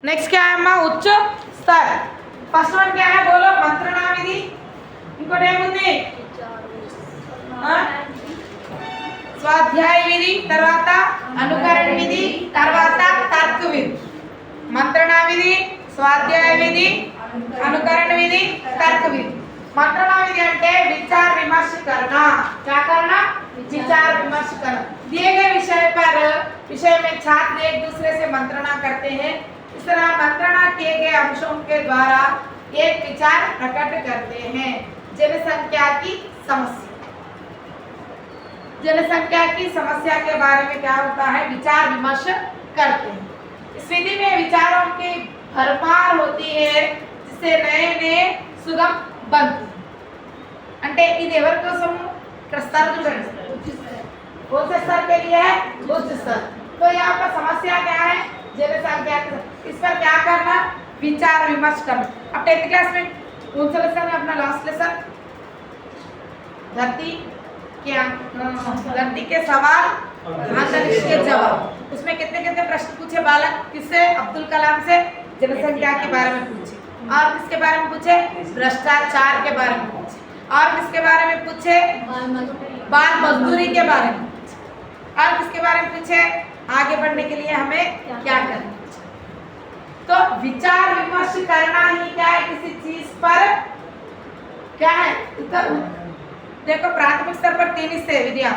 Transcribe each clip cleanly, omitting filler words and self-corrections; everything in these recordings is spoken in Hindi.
नेक्स्ट क्या है अम्मा? उच्च स्तर। फर्स्ट वन क्या है बोलो? मंत्रणा विधि। ఇంకోటి ఏముంది? స్వాధ్యాయ విధి, తర్వాత అనుకరణ విధి, తర్వాత తర్క విధి। మంత్रणा विधि, स्वाध्याय विधि, अनुकरण विधि, तर्क विधि। मंत्रणा विधि అంటే विचार विमर्श करना। क्या करना? विचार विमर्श करना। दिए गए विषय में छात्र एक दूसरे से मंत्रणा करते हैं। इस तरह मंत्रणा किए गए अंशों के द्वारा एक विचार प्रकट करते हैं। जनसंख्या की समस्या। जनसंख्या की समस्या के बारे में क्या होता है? विचार विमर्श करते हैं। इस विधि में विचारों की भरमार होती है, जिससे नए नए सुगम बनते हैं। అంటే ఇది ఎవరి కోసం? ఇక్కడ स्तर చూడండి, कौन से स्तर के लिए है? उच्च स्तर। तो यहाँ पर समस्या क्या है? जनसंख्या। इस पर क्या करना? विचार विमर्श करना। अब 10th क्लास में कौन सा लेसन है अपना? लास्ट लेसन धरती के सवाल, अंतरिक्ष के जवाब। उसमें कितने कितने प्रश्न पूछे बालक? किससे? अब्दुल कलाम से जनसंख्या के बारे में पूछे। और किसके बारे में पूछे? भ्रष्टाचार के बारे में पूछे। और किसके बारे में पूछे? बाल मजदूरी के बारे में पूछे। और किसके बारे में पूछे? आगे बढ़ने के लिए हमें क्या करना। तो विचार विमर्श करना ही क्या है? किसी चीज पर क्या है? देखो प्राथमिक स्तर पर 3 हिस्से विधियां,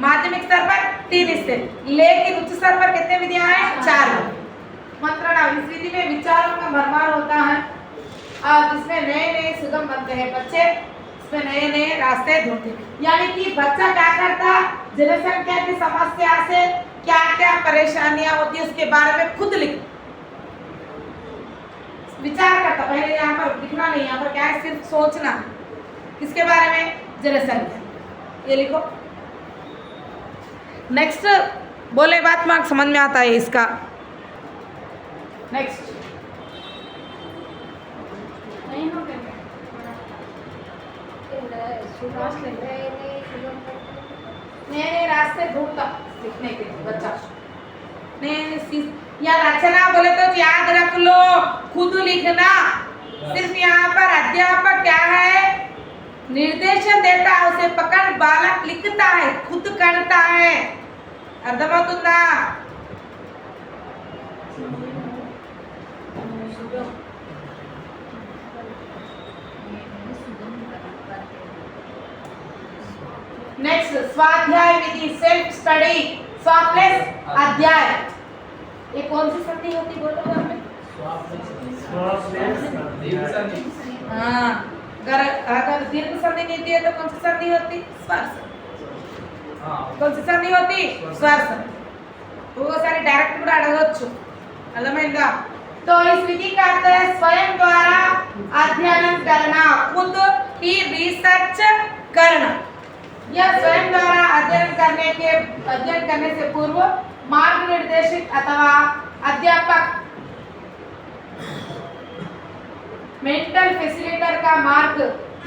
माध्यमिक स्तर पर 3 हिस्से, लेकिन उच्च स्तर पर कितने विधियां हैं? 4। मंत्रणा इस विधि में विचारों का भरमार होता है और जिसमें नए नए सुगम बनते हैं। बच्चे इसमें नए नए रास्ते ढूंढते हैं। यानी कि बच्चा क्या करता? जनसंख्या की समस्या से क्या क्या परेशानियां होती है उसके बारे में खुद लिख विचार करता। पहले यहाँ पर लिखना नहीं, यहाँ पर क्या है? सिर्फ सोचना। किसके बारे में? जनसंख्या। ये लिखो। नेक्स्ट बोले बात मार्क समझ में आता है इसका। नेक्स्ट नए नए रास्ते ढूंढता सीखने के लिए बच्चा। नए या रचना बोले तो याद रख लो, खुद लिखना। सिर्फ यहाँ पर अध्यापक क्या है? निर्देशन देता है, उसे पकड़ बालक लिखता है, खुद करता है। अर्थमవుతుందా? नेक्स्ट स्वाध्याय विधि, सेल्फ स्टडी। स्व प्लस अध्याय। ये कौन सी संधि होती बोलो हमें? हाँ, अगर दीर्घ संधि नहीं है तो कौन सी संधि होती? स्वर संधि। कौन सी संधि होती? स्वर संधि। वो सारी डायरेक्ट కూడా అడగొచ్చు, అర్థమైందా? तो इस विधि का अर्थ है स्वयं द्वारा अध्ययन करना, खुद ही रिसर्च करना। यह स्वयं द्वारा अध्ययन करने से पूर्व मार्गनिर्देशित अथवा अध्यापक मेंटल फैसिलिटेटर का मार्ग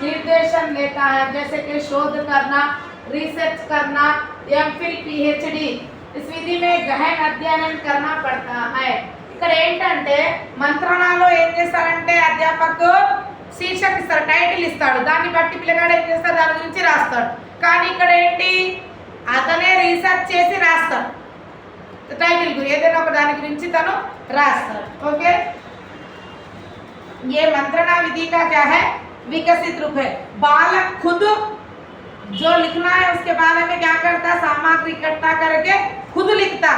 निर्देशन लेता है, जैसे कि शोध करना, रिसर्च करना, एमफिल पीएचडी। इस विधि में गहन अध्ययन करना पड़ता है। ఇక్కడ ఏంటంటే మంత్రణాలో ఏం చేస్తారంటే అధ్యాపకు శీర్షక ఇస్తాడు, టైటిల్ ఇస్తాడు, దాన్ని బట్టి పిల్లగాడు ఏం చేస్తాడు? దాని గురించి రాస్తాడు। కానీ ఇక్కడ ఏంటి? అతనే రీసెర్చ్ చేసి రాస్తాడు, टाइटल को ఏదైనా ఒక దాని గురించి తను రాస్తాడు। ओके, ये मंत्रणा विधि का क्या है? विकसित रूप है। बालक खुद जो लिखना है उसके बारे में क्या करता? सामग्री इकट्ठा करके खुद लिखता।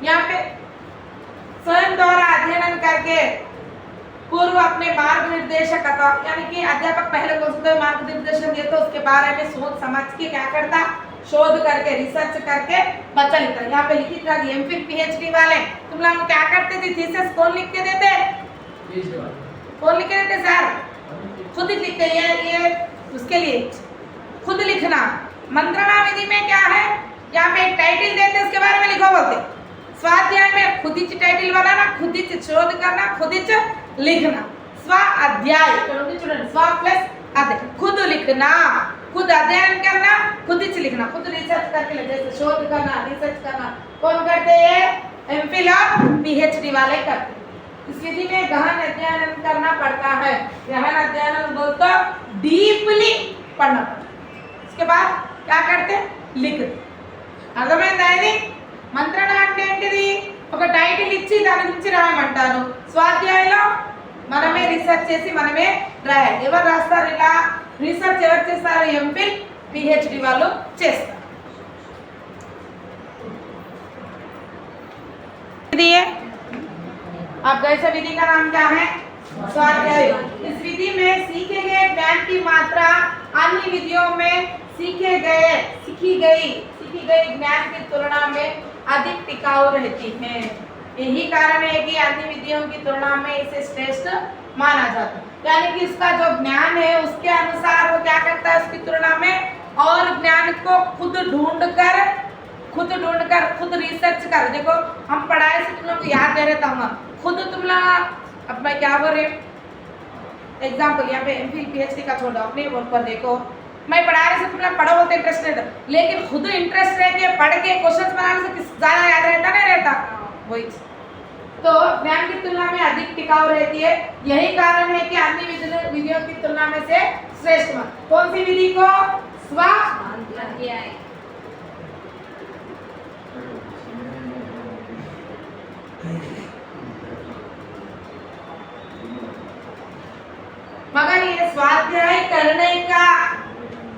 यहाँ पे स्वयं द्वारा अध्ययन करके पूर्व अपने मार्ग निर्देशक अथवा यानी कि अध्यापक पहले कौन सा मार्ग निर्देशन देता है उसके बारे में सोच समझ के क्या करता? शोध करके रिसर्च करके बच्चा लिखता है। यहाँ पे लिखित रहा एमफिल पीएचडी वाले तुम लोग क्या करते थे? थीसिस कौन लिख के देते? कौन लिख के देते सर? खुद लिखते। ये उसके लिए खुद लिखना। मंत्रणा विधि में क्या है? यहाँ पे एक टाइटल देते उसके बारे में लिखो बोलते। स्वाध्याय में खुद ही टाइटल बनाना, खुद ही शोध करना, खुद ही लिखना। स्व अध्याय स्व प्लस अध्ययन, खुद लिखना, खुद अध्ययन करना, खुद ही लिखना, खुद रिसर्च करके जैसे शोध करना, रिसर्च करना कौन करते हैं? एमफिल और पीएचडी वाले करते। इस विधि में गहन अध्ययन करना पड़ता है। गहन अध्ययन बोल तो डीपली पढ़ना पड़ता है। इसके बाद क्या करते लिखते। అర్థమైందా ఇది మంత్రణ అంటే ఏంటిది ఒక టైటిల్ ఇచ్చి దాని గురించి రాయమంటారు స్వాధ్యాయంలో మనమే రీసెర్చ్ చేసి మనమే రాయాలి ఎవరు రాస్తారు ఇలా రీసెర్చ్ ఎవరు చేస్తారు ఎంఫిల్ పిహెచ్డి వాళ్ళు చేస్తారు विधि है अब कैसे विधि का नाम क्या है स्वाध्याय इस विधि में सीखे गए ज्ञान की मात्रा अन्य विधियों में सीखी गई ज्ञान की तुलना में अधिक टिकाऊ रहती है यही कारण है कि अन्य विधियों की तुलना में इसे श्रेष्ठ माना जाता है यानी कि इसका जो ज्ञान है उसके अनुसार वो क्या करता है उसकी तुलना में और ज्ञान को खुद ढूंढकर खुद रिसर्च कर देखो हम पढ़ाई से तुम लोग को याद दे रहता हूँ खुद तुम लोग अब मैं क्या बोल रही हूँ एग्जाम्पल यहाँ पे एमफिल पीएचडी का छोड़ दो अपने वर्क पर देखो मैं पढ़ाने से तुम लोग पढ़ो बोलते इंटरेस्ट रहता लेकिन खुद इंटरेस्ट रह के पढ़ के क्वेश्चंस बनाने से किस ज़्यादा याद रहता नहीं रहता वही तो ज्ञान की तुलना में अधिक टिकाऊ रहती है यही कारण है कि अन्य विधियों की तुलना में से श्रेष्ठ कौन सी विधि को स्वाध्याय मगर ये स्वाध्याय करने का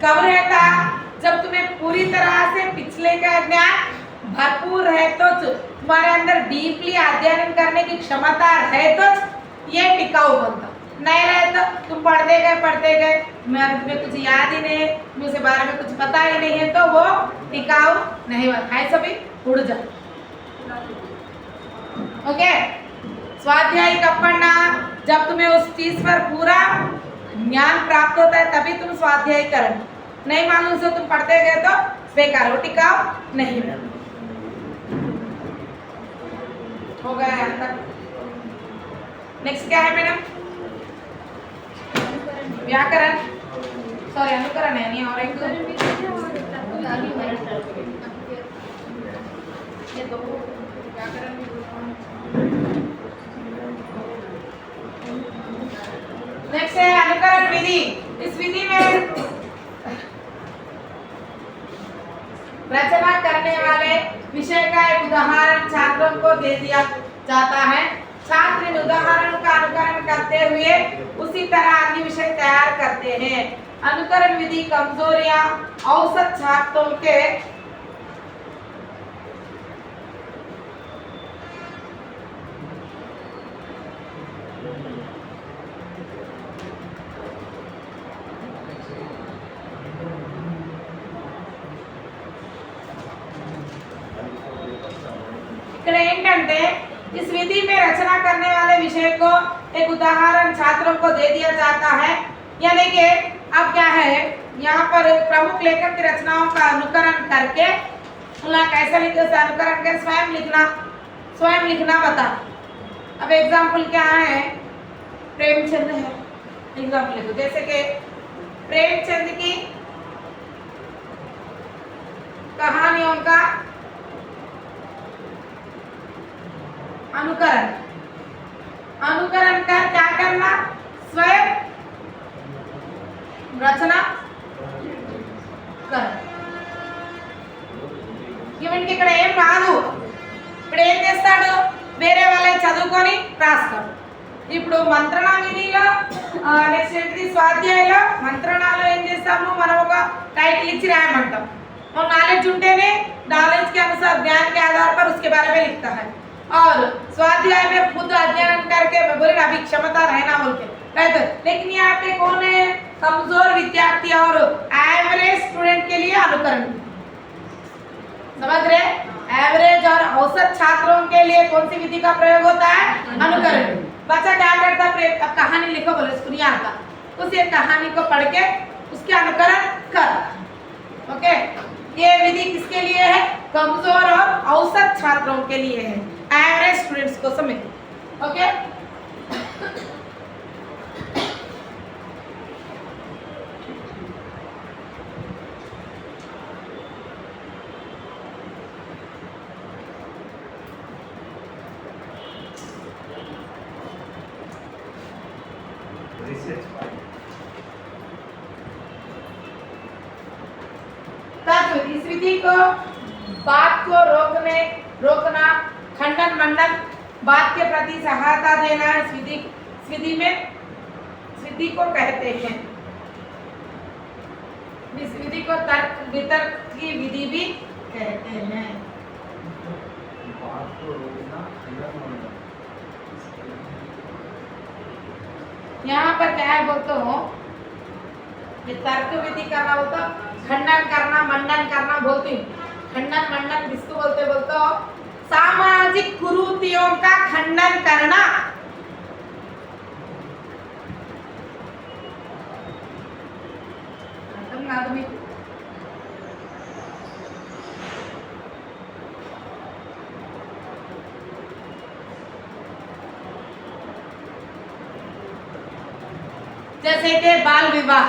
कब रहता जब तुम्हें पूरी तरह से पिछले का ज्ञान भरपूर है तो तुम्हारे अंदर डीपली अध्ययन करने की क्षमता है तो ये टिकाऊ बनता नहीं रहे तो तुम पढ़ते गए तुम्हें कुछ याद ही नहीं है तुम्हें उसके बारे में कुछ पता ही नहीं है तो वो टिकाऊ नहीं बनता है सभी उड़ जाए ओके स्वाध्याय कब पढ़ना जब तुम्हें उस चीज पर पूरा ज्ञान प्राप्त होता है तभी तुम स्वाध्याय करना नहीं मालूम से तुम पढ़ते गए तो बेकार हो टिकाऊ नहीं हो गया यहाँ तक नेक्स्ट क्या है मैडम व्याकरण सॉरी अनुकरण है नहीं और एक ये दो व्याकरण नेक्स्ट है अनुकरण विधि इस विधि में रचना करने वाले विषय का एक उदाहरण छात्रों को दे दिया जाता है छात्र इन उदाहरण का अनुकरण करते हुए उसी तरह अन्य विषय तैयार करते हैं अनुकरण विधि कमजोरियां औसत छात्रों के ఏంటంటే इस विधि में रचना करने वाले विषय को एक उदाहरण छात्रों को दे दिया जाता है यानी कि अब क्या है यहाँ पर प्रमुख लेखक की रचनाओं का अनुकरण करके उन्हें कैसे लिखे उसे अनुकरण कर स्वयं लिखना बता अब एग्जाम्पल क्या है प्रेमचंद है एग्जाम्पल लिखो जैसे कि प्रेमचंद की कहानियों का अनुकरण कर क्या करना स्वयं रचना कर ఈవెంట్కి ఇక్కడ ఏం రాదు ఇప్పుడు ఏం చేస్తాడు వేరే వాళ్ళే చదువుకొని రాస్తాడు ఇప్పుడు మంత్రణ విధిలో నెక్స్ట్ ఏంటిది స్వాధ్యాయంలో మంత్రణాలు ఏం చేస్తాము మనం ఒక टाइटल इచ్చి రాయమంటాం और नॉलेज ఉంటేనే नॉलेज के अनुसार ज्ञान के आधार पर उसके बारे में लिखता है और स्वाध्याय में खुद अध्ययन करके बोले अभी क्षमता रहना बोल के कहते लेकिन यहाँ पे कौन है कमजोर विद्यार्थी और एवरेज स्टूडेंट के लिए अनुकरण समझ रहे एवरेज और औसत छात्रों के लिए कौन सी विधि का प्रयोग होता है अनुकरण बच्चा क्या करता है कहानी लिखो बोले सुनिया का उस कहानी को पढ़ के उसके अनुकरण कर ओके ये विधि किसके लिए है कमजोर और औसत छात्रों के लिए है एवरेज स्टूडेंट्स को समझ ओके तत्व इस विधि को बात को रोकना, खंडन मंडन, बात के प्रति सहायता देना इस विधि को कहते हैं। इस विधि को तर्क वितर्क की विधि भी कहते हैं। यहाँ पर क्या है बोलते हो, ये तर्क विधि करना बोलते, खंडन करना मंडन करना बोलती हूँ। खंडन मंडन किसको बोलते हो? सामाजिक कुरीतियों का खंडन करना। आदमी जैसे कि बाल विवाह,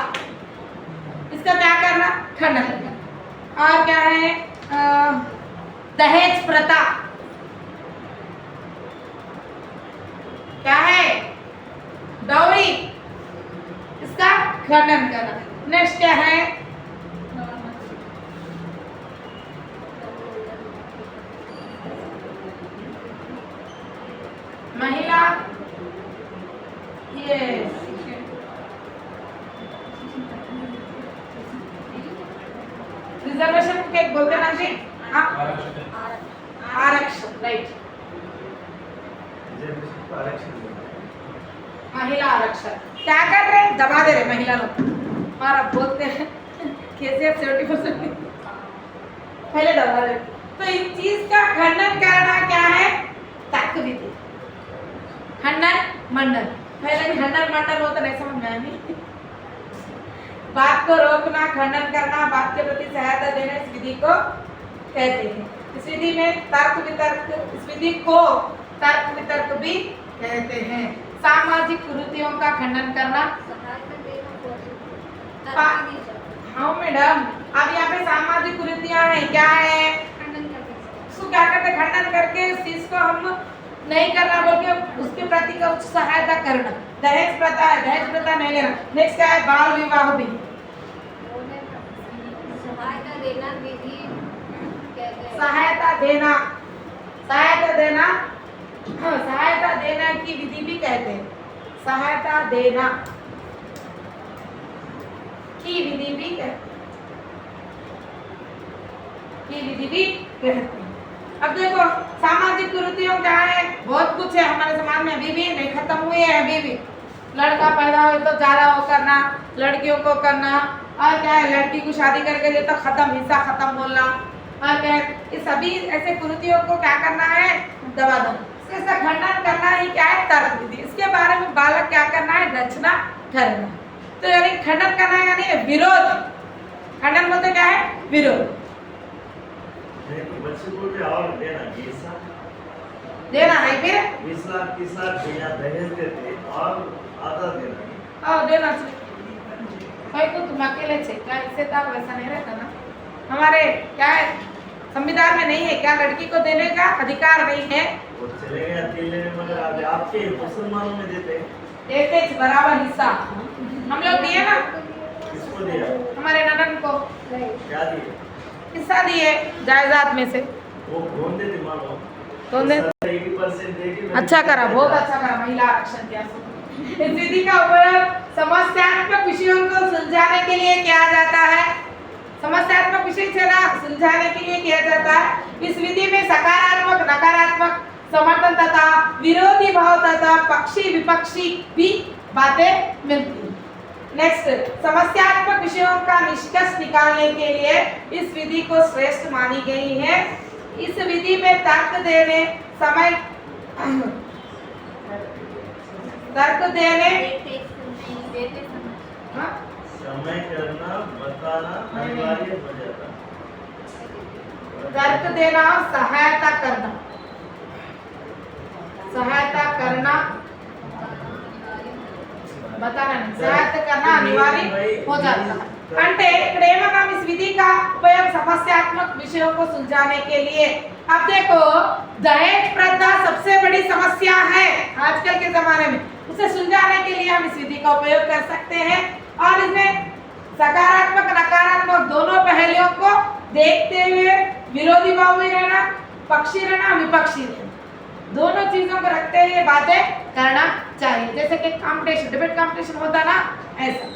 इसका क्या करना? खंडन करना। और क्या है? दहेज प्रथा, क्या है? डॉरी, इसका खंडन करना। नेक्स्ट क्या है? महिला, ये रिजर्वेशन के बोलते ना जी, आरक्षण, राइट, महिला आरक्षण। क्या कर रहे? दबा दे रहे महिला लोग। और अब बोलते हैं कैसे 70% पहले दबा रहे। तो इस चीज का खंडन करना क्या है? तर्क विधि। खंडन मंडन, पहले खंडन मंडन होता नहीं समझ में नहीं। बात को रोकना, खंडन करना, बात के प्रति सहायता देना इस विधि को कहते हैं। इस विधि में तर्क वितर्क, इस विधि को तर्क वितर्क भी कहते हैं। सामाजिक कुरीतियों का खंडन करना। हाँ मैडम, अब यहाँ पे सामाजिक कुरीतियां हैं, क्या है? उसको क्या करते? खंडन करके उस चीज को हम नहीं करना बोल के उसके प्रति का उच्च सहायता करना। दहेज प्रथा है, दहेज प्रथा नहीं लेना। नेक्स्ट क्या है? बाल विवाह भी सहायता देना विधि कहते हैं। सहायता देना, सहायता देना, सहायता देना की विधि भी कहते हैं। सहायता देना की विधि भी कहते हैं। अब देखो सामाजिक कुरीतियों क्या है? बहुत कुछ है हमारे समाज में, अभी भी नहीं खत्म हुए हैं। अभी भी लड़का पैदा हो तो ज्यादा वो करना, लड़कियों को करना, और क्या है? लड़की को शादी करके दे तो खत्म, हिस्सा खत्म बोलना, और क्या है? ये सभी ऐसे कुरीतियों को क्या करना है? दबा दो। इसका खंडन करना ही क्या है? तर्क विधि। इसके बारे में बालक क्या करना है? रचना करना। तो यानी खंडन करना है यानी विरोध। खंडन बोलते क्या है? विरोध। बच्चे को भी और देना नहीं फिर 20 लाख 30 लाख दहेज देते और आधा देना। हाँ देना चाहिए। को तुम अकेले थे क्या? इससे तो वैसा नहीं रहता ना। हमारे क्या है? संविधान में नहीं है क्या लड़की को देने का अधिकार? नहीं है। वो चले गए अकेले में, मगर आपके मुसलमानों में देते बराबर हिस्सा हम लोग दिए ना। किसको दिया? हमारे ननन को क्या दिए? हिस्सा दिए जायदाद में से। वो कौन देते? मानो कौन दे? 80% देगी। अच्छा करा, बहुत अच्छा करा महिला आरक्षण किया। इस विधि का उपयोग समस्यात्मक विषयों को सुलझाने के लिए किया जाता है। समस्यात्मक विषय सुलझाने के लिए किया जाता है। इस विधि में सकारात्मक नकारात्मक समर्थन तथा विरोधी भाव तथा पक्षी विपक्षी भी बातें मिलती हैं। नेक्स्ट, समस्यात्मक विषयों का निष्कर्ष निकालने के लिए इस विधि को श्रेष्ठ मानी गई है। इस विधि में तर्क देने समय करना बताना अनिवार्य हो जाता। तर्क देना, सहायता करना बताना नहीं, सहायता करना अनिवार्य हो जाता है। అంటే ఇక్కడ ఏమన్నాం? इस विधि का उपयोग समस्यात्मक विषयों को सुलझाने के लिए। अब देखो दहेज प्रथा सबसे बड़ी समस्या है आजकल के जमाने में। उसे सुलझाने के लिए हम इस विधि का उपयोग कर सकते हैं और इसमें सकारात्मक नकारात्मक दोनों पहलुओं को देखते हुए विरोधी भाव में रहना, पक्षी रहना, विपक्षी रहना, दोनों चीजों को रखते हुए बातें करना चाहिए। जैसे कि कॉम्पिटिशन, डिबेट कॉम्पिटिशन होता ना, ऐसा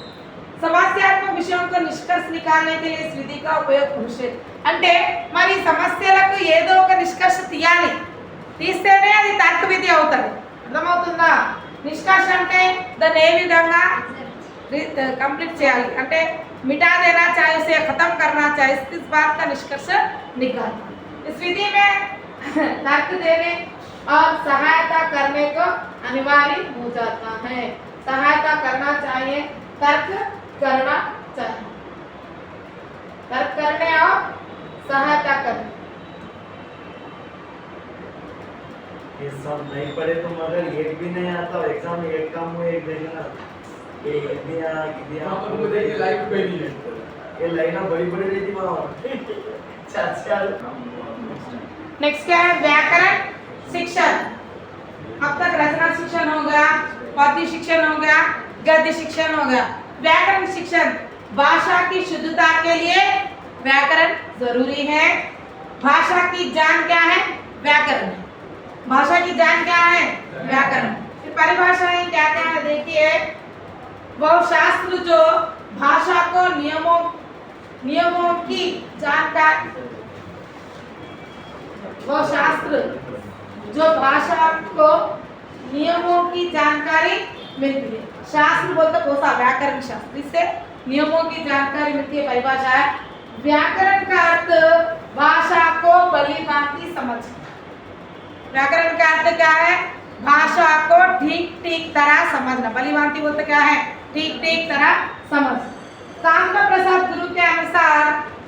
సమస్యాత్మక విషయం को నిష్కర్ష నికాలనే के लिए इस विधि का उपयोग కృషి అంటే మరి సమస్యలకు ఏదో ఒక నిష్కర్ష తీయాలి, తీస్తేనే అది తర్క విధి అవుతుంది। అర్థమవుతుందా? నిష్కర్ష అంటే దాన్ని ఏ విధంగా कंप्लीट చేయాలి అంటే मिटा देना चाहिए, उसे खत्म करना चाहिए, इस बात का निष्कर्ष निकालना। इस विधि में तर्क देने और सहायता करने को अनिवार्य हो जाता है। सहायता करना चाहिए, तर्क करना चाहिए, तर्क करने और सहायता करने। ये सब नहीं पढ़े तो मगर एक भी नहीं आता, एग्जाम में एक काम हुए एक देखना ये दिया तुमको देखिए लाइव पे नहीं है, ये लाइना बड़ी बड़ी रहती माँ चाचा। नेक्स्ट क्या है? व्याकरण शिक्षण। अब तक रचना शिक्षण हो गया, पद्य शिक्षण हो गया, गद्य शिक्षण हो गया। व्याकरण शिक्षण, भाषा की शुद्धता के लिए व्याकरण जरूरी है। भाषा की जान क्या है? व्याकरण। भाषा की जान क्या है? व्याकरण। परिभाषाएं क्या क्या है देखिए। वह शास्त्र जो भाषा को नियमों की जानकारी, वह शास्त्र जो भाषा को नियमों की जानकारी मिलती है। शास्त्र बोलते कोसा व्याकरण शास्त्र, इससे नियमों की जानकारी मिलती है। परिभाषा है व्याकरण का अर्थ भाषा को भली-भांति समझ। व्याकरण का अर्थ क्या है? भाषा को ठीक तरह समझना। भली-भांति बोलते क्या है? ठीक तरह समझ। कामका प्रसाद गुरु के अनुसार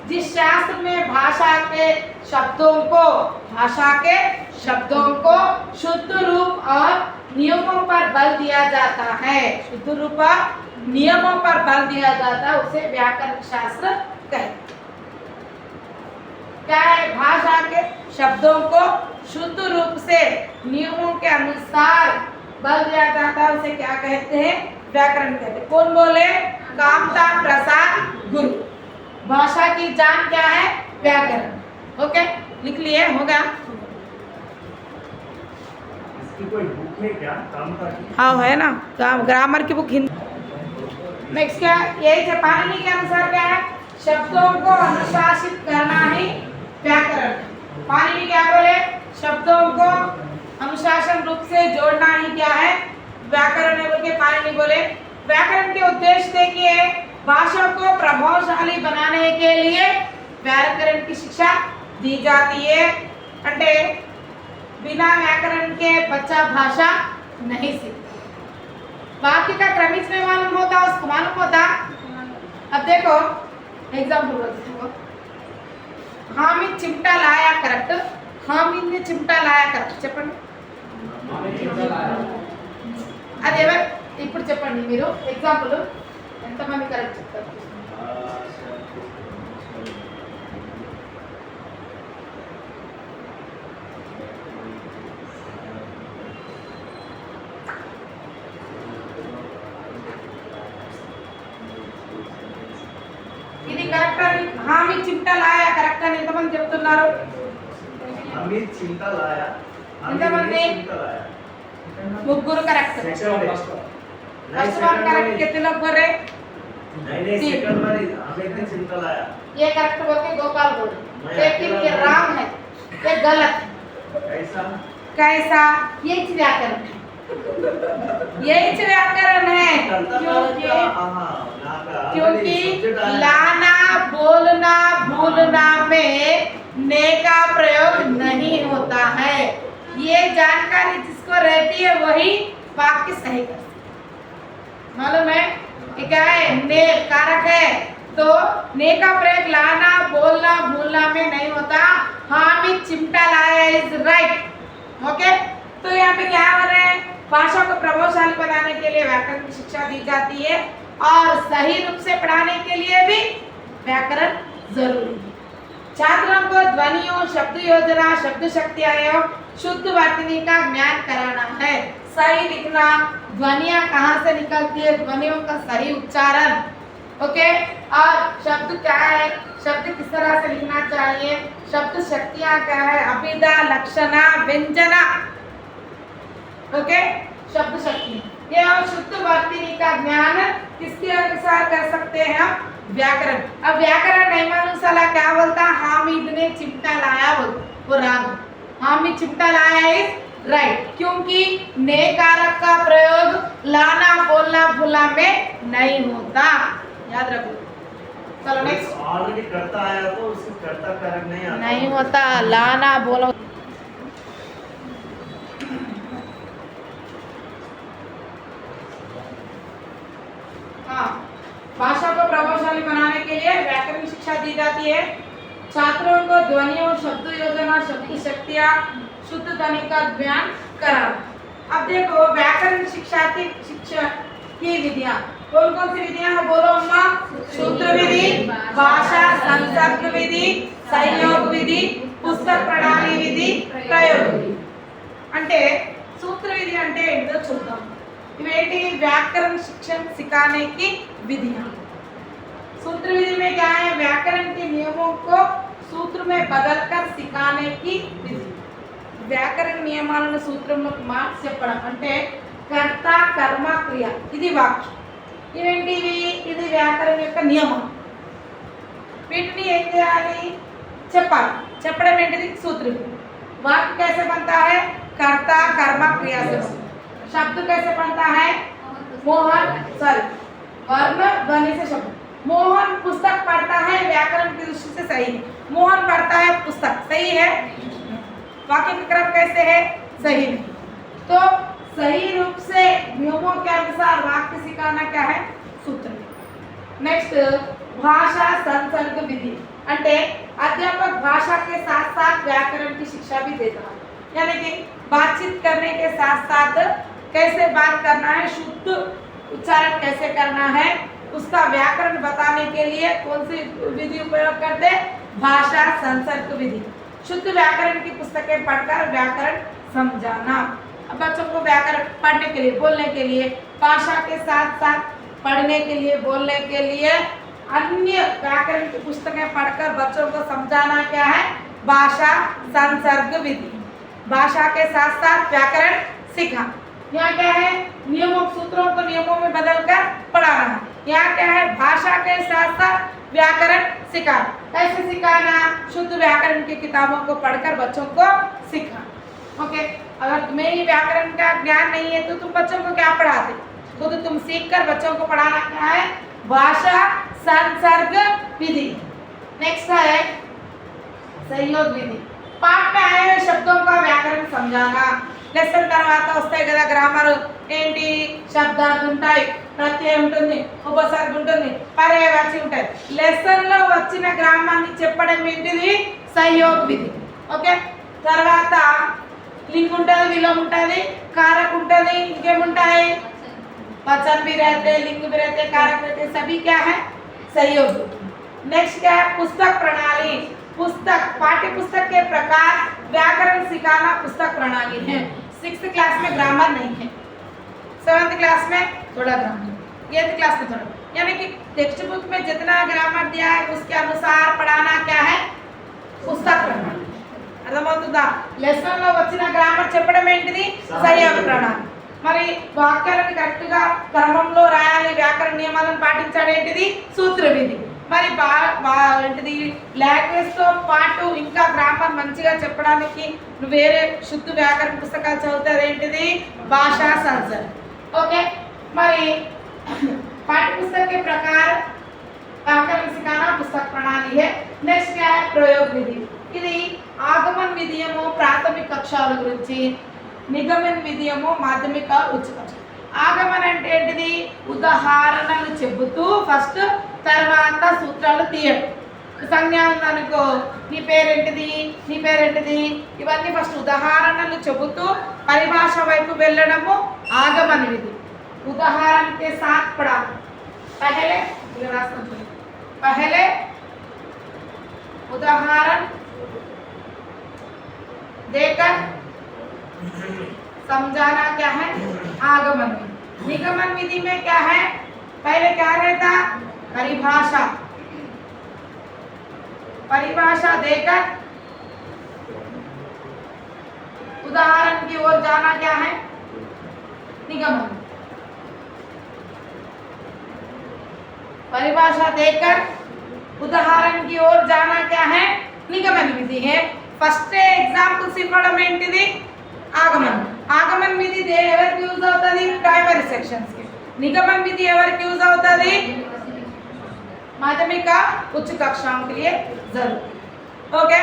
जिस शास्त्र में भाषा के शब्दों को शुद्ध रूप और नियमों पर बल दिया जाता है, शुद्ध रूप और नियमों पर बल दिया जाता है, उसे व्याकरण शास्त्र कहते हैं। क्या है? भाषा के शब्दों को शुद्ध रूप से नियमों के अनुसार बल दिया जाता है, उसे क्या कहते हैं? व्याकरण कहते हैं। कौन बोले? कामता प्रसाद गुरु। भाषा की जान क्या है? व्याकरण। ओके, लिख लिए, हो गया। इसकी कोई बुक है क्या काम का? हाँ है ना, ग्रामर की बुक हिंदी। नेक्स्ट क्या? यही है पाणिनि के अनुसार क्या है? शब्दों को अनुशासित करना ही व्याकरण। पाणिनि क्या बोले? शब्दों को अनुशासन रूप से जोड़ना ही क्या है? व्याकरण है बोल के पाणिनि बोले। व्याकरण के उद्देश्य देखिए, भाषा को प्रभावशाली बनाने के लिए व्याकरण की शिक्षा दी जाती है। అంటే बिना व्याकरण के बच्चा भाषा नहीं सीखता। बाकी का क्रमिक में मालूम होता, उसको मालूम होता। अब देखो एग्जाम्पल देखो, हामिद चिमटा लाया करेक्ट, हामिद ने चिमटा लाया करेक्ट చెప్పండి। అదే ఇప్పుడు చెప్పండి మీరు ఎగ్జాంపుల్ ఎంతమంది కరెక్ట్ చెప్తారు? ఇది కరెక్ట్ అని హామీ చిమ్టా లాయా కరెక్ట్ అని ఎంతమంది చెప్తున్నారు? హామీ చిమ్టా లాయా, ఎంతమంది? ముగ్గురు కరెక్ట్। फर्स्ट वन करेक्ट, कितने लोग बोल रहे? नहीं सेकंड वाली हामिद ने चिमटा लाया, ये करेक्ट बोल के गोपाल बोल रहे, लेकिन ये रॉन्ग है, ये गलत है। कैसा? ये व्याकरण है, यही व्याकरण है। क्योंकि लाना बोलना भूलना में ने का प्रयोग नहीं होता है। ये जानकारी जिसको रहती है वही वाक्य सही कर सकता है। मालूम है कि क्या है? ने कारक है, तो ने का प्रयोग लाना बोलना भूलना में नहीं होता। हामिद चिमटा लाया इज राइट। ओके, तो यहाँ पे क्या हो रहे हैं? भाषा को प्रभावशाली बनाने के लिए व्याकरण की शिक्षा दी जाती है और सही रूप से पढ़ाने के लिए भी व्याकरण जरूरी है। छात्रों को ध्वनियों, शब्द योजना, शब्द शक्ति एवं शुद्ध वर्तनी का ज्ञान कराना है। सही लिखना, ध्वनियां कहाँ से निकलती है, ध्वनियों का सही उच्चारण। ओके, और शब्द क्या है, शब्द किस तरह से लिखना चाहिए, शब्द शक्तियां क्या है, अभिधा, लक्षणा, व्यंजना। ओके, शब्द शक्ति ये और शुद्ध वर्तनी का ज्ञान किसके अनुसार कर सकते हैं हम, व्याकरण। अब व्याकरण नहीं मालूम साला क्या बोलता, हामिद ने चिमटा लाया, वो राग हामिद चिमटा लाया इज राइट, क्योंकि ने कारक का प्रयोग लाना बोलना भूलना में नहीं होता, याद रखो। चलो नेक्स्ट, ऑलरेडी करता आया तो उसको करता कारक नहीं आता, नहीं होता, लाना बोलो। हाँ, भाषा को प्रभावशाली बनाने के लिए व्याकरण शिक्षा दी जाती है। छात्रों को ध्वनियों, शब्द योजना, शब्द शक्तियाँ, शुद्ध ध्वनि का ज्ञान कराना। अब देखो व्याकरण शिक्षा की विधियाँ, कौन कौन सी विधियाँ हैं, बोलो अम्मा। सूत्र विधि, भाषा संसर्ग विधि, संयोग विधि, पुस्तक प्रणाली विधि, प्रयोग विधि। అంటే सूत्र विधि అంటే ఏంటో చూద్దాం। इवेंटी व्याकरण शिक्षण सिखाने की विधियां। सूत्र विधि में क्या है, व्याकरण के नियमों को सूत्र में बदलकर सिखाने की विधि। व्याकरण नियमाలను సూత్రంలోకి మార్చి చెప్పడం అంటే కర్త కర్మ క్రియ, ఇది వాక్యం। ఇవేంటివి, ఇది వ్యాకరణం యొక్క నియమం। వీటిని ఏం చేయాలి, చెప్పాలి। చెప్పడం ఏంటిది, सूत्र विधि। वाक्य कैसे बनता है, कर्ता कर्म क्रिया से। शब्द कैसे बनता है, मोहन सॉरी वर्ण ध्वनि से शब्द। मोहन पुस्तक पढ़ता है, व्याकरण की दृष्टि से सही है। मोहन पढ़ता है पुस्तक, सही है। वाक्य का क्रम कैसे है, सही नहीं। तो सही रूप से नियमों के अनुसार वाक्य सिखाना क्या है, सूत्र। नेक्स्ट, भाषा संसर्ग विधि। అంటే अध्यापक भाषा के साथ साथ व्याकरण की शिक्षा भी देता है, यानी कि बातचीत करने के साथ साथ कैसे बात करना है, शुद्ध उच्चारण कैसे करना है, उसका व्याकरण बताने के लिए कौन सी विधि उपयोग करते, भाषा संसर्ग विधि। शुद्ध व्याकरण की पुस्तकें पढ़कर व्याकरण समझाना। अब बच्चों को व्याकरण पढ़ने के लिए, बोलने के लिए, भाषा के साथ साथ पढ़ने के लिए, बोलने के लिए अन्य व्याकरण की पुस्तकें पढ़कर बच्चों को समझाना क्या है, भाषा संसर्ग विधि। भाषा के साथ साथ व्याकरण सीखा। यहाँ क्या है, नियमों सूत्रों को नियमों में बदलकर पढ़ाना है। यहाँ क्या है, भाषा के साथ साथ व्याकरण सिखाना। कैसे सिखाना, शुद्ध व्याकरण की किताबों को पढ़कर बच्चों को सिखाना। ओके, अगर तुम्हें ही व्याकरण का ज्ञान नहीं है तो तुम बच्चों को क्या पढ़ाते, खुद तुम सीख कर बच्चों को पढ़ाना क्या है, भाषा संसर्ग विधि। नेक्स्ट है संयोग विधि। पाठ में आए हुए शब्दों का व्याकरण समझाना। లెసన్ తర్వాత వస్తాయి కదా గ్రామర్, ఏంటి శబ్దాలు ఉంటాయి, ప్రత్యయం ఉంటుంది, ఉపసర్గ ఉంటుంది, పర్యాయవాచి ఉంటాయి। లెసన్ లో వచ్చిన గ్రామాన్ని చెప్పడం ఏంటిది, సంయోగ విధి। ఓకే, తర్వాత లింగ్ ఉంటుంది, విలోమ ఉంటుంది, कारक ఉంటుంది, ఇంకేముంటాయి, वचन भी रहते, लिंग भी रहते, कारक रहते, सभी क्या है, संयोग। नेक्स्ट क्या है, पुस्तक प्रणाली। पुस्तक, पाठ्य पुस्तक के प्रकार व्याकरण सिखाना पुस्तक प्रणाली है। 6th क्लास में ग्रामर नहीं है, 7th क्लास में थोड़ा ग्रामर, 8th क्लास में थोड़ा, यानी कि टेक्स्ट बुक में जितना ग्रामर दिया है उसके अनुसार पढ़ाना क्या है, पुस्तक प्रणाली। అర్థమవుతుందా, లెసన్ లో వచ్చిన గ్రామర్ చెప్పడం ఏంటిది, సంయోగ ప్రణాళి। మరి వాక్యాలను కరెక్ట్ గా క్రమంలో రాయాలి, వ్యాకరణ నియమాలను పాటించడం ఏంటిది, సూత్ర విధి। మరి ఏంటిది, లాంగ్వేజ్ తో పాటు ఇంకా గ్రామర్ మంచిగా చెప్పడానికి నువ్వు వేరే శుద్ధ వ్యాకరణ పుస్తకాలు చదివితే ఏంటిది, భాషా సంసర్గ। ओके, మరి पाठ्य पुस्तक के प्रकार व्याकरण सिखाना पुस्तक प्रणाली है। नेक्स्ट क्या है, प्रयोग विधि। ఇది ఆగమన విధియము ప్రాథమిక కక్షల గురించి, నిగమన విధియము మాధ్యమిక ఉच्च కక్ష। ఆగమన అంటే ఏంటిది, ఉదాహరణలు చెబుతూ ఫస్ట్, తర్వాత సూత్రాలు తీయడం। సంజ్ఞ ఉందనుకో, నీ పేరేంటిది, నీ పేరేంటిది, ఇవన్నీ ఫస్ట్ ఉదాహరణలు చెబుతూ పరిభాష వైపు వెళ్ళడము ఆగమన విధి। उदाहरण के साथ पढ़ा, पहले उदाहरण देकर समझाना क्या है आगमन विधि। निगमन विधि में क्या है, पहले क्या रहता, परिभाषा, परिभाषा देकर उदाहरण की ओर जाना क्या है निगमन। परिभाषा देकर उदाहरण की ओर जाना क्या है निगमन विधि है। फर्स्ट एग्जांपल्स ఇవ్వడం ఏంటిది ఆగమన్। ఆగమన్ విధి ఎవరికి యూజ్ అవుతది ప్రైమరీ సెక్షన్స్ కి। निगमन विधि ఎవరికి యూజ్ అవుతది माध्यमिक का उच्च कक्षाओं के लिए जरूर। ओके,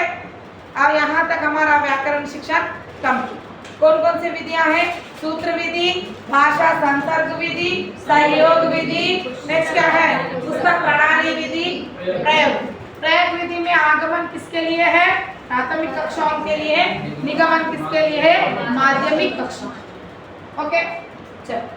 अब यहाँ तक हमारा व्याकरण शिक्षण कंप्लीट। कौन कौन सी विधियां हैं, सूत्र विधि, भाषा संसर्ग विधि, सहयोग विधि, नेक्स्ट क्या है पुस्तक प्रणाली विधि, प्रयोग। प्रयोग विधि में आगमन किसके लिए है प्राथमिक कक्षाओं के लिए, निगमन किसके लिए है माध्यमिक कक्षा। ओके चलो।